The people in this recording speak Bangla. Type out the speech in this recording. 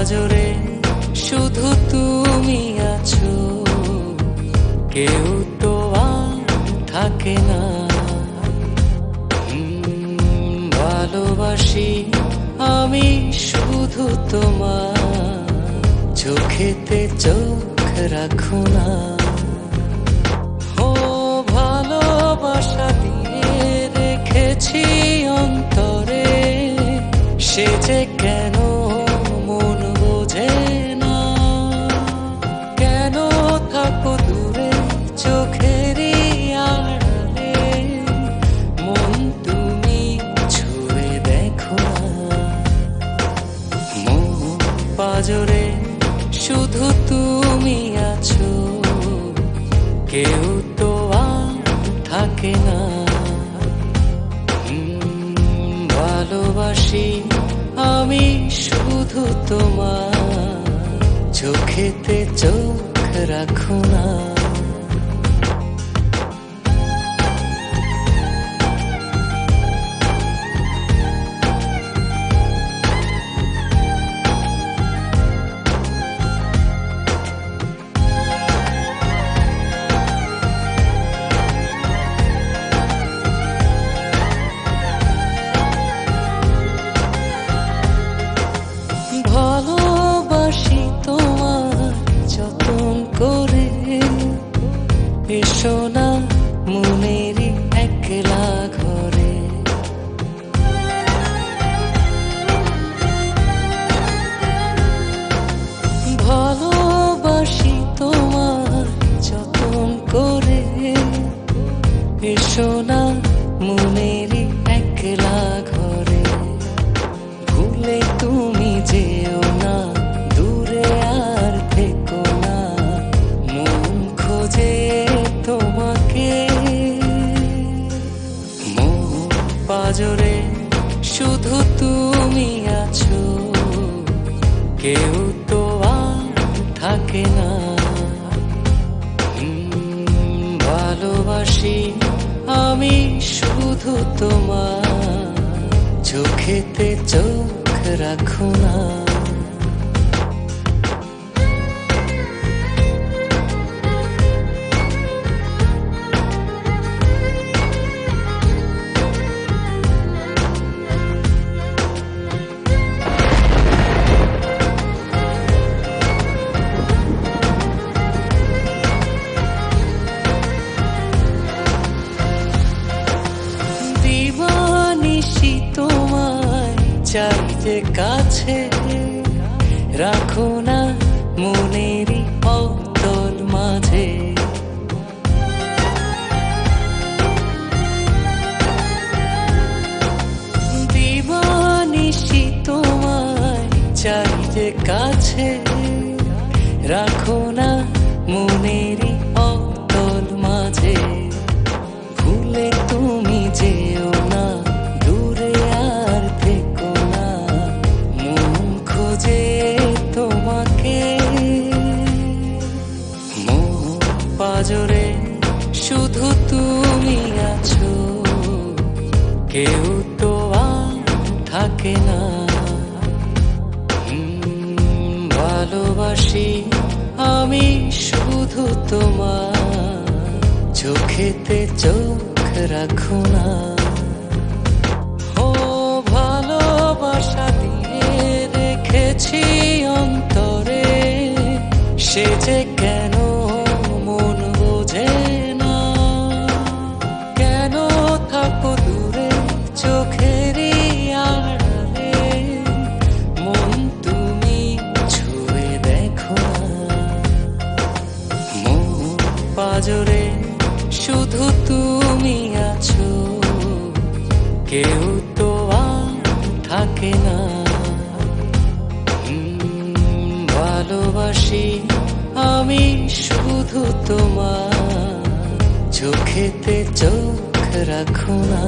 পাজরে শুধু তুমি আছো, কেউ তো আর থাকে না। ভালোবাসি আমি শুধু তোমার, চোখেতে চোখ রাখো না। ও ভালোবাসা দিয়ে রেখেছি অন্তরে, সে যে কেন মন বোঝে না। কেন থাকো দূরে চোখেরই আড়ালে, মন তুমি ছুঁয়ে দেখো না। মন পাজরে শুধু তুমি আছো, কেউ তো আর থাকে না। ভালোবাসি আমি শুধু তোমার, চোখেতে চোখ রাখো না। ভালোবাসি তোমার যতন করে, এসো না মনেরই একলা ঘরে। ভালোবাসি তোমার যতন করে, এসো না মনেরই একলা ঘরে। ভুলে তুমি যেও না, দূরে আর থেকো না, মন খোঁজে তোমাকে। মন পাজরে শুধু তুমি আছো, কেউ তো আর থাকে না। ভালোবাসি আমি শুধু তোমার, চোখেতে চোখ রাখো না। দিবানিশি তোমায় চাই যে কাছে, রাখো না মনেরই অতল মাঝে। দিবানিশি তোমায় চাই যে কাছে, রাখো না মনেরই অতল মাঝে। ভুলে তুমি যেও না, দূরে আর থেকো না, মন খোঁজে তোমাকে। মন পাজরে শুধু তুমি আছো, কেউ তো আর থাকে না। ভালোবাসি আমি শুধু তোমার, চোখেতে চোখ রাখো না। ও ভালোবাসা দিয়ে রেখেছি অন্তরে, সে যে কেন মন বোঝে না। কেন থাকো দূরে চোখেরই আড়ালে, মন তুমি ছুঁয়ে দেখো না। মন পাজরে শুধু তুমি আছো, কেউ তো আর থাকে না। ভালোবাসি আমি শুধু তোমার, চোখেতে চোখ রাখো না।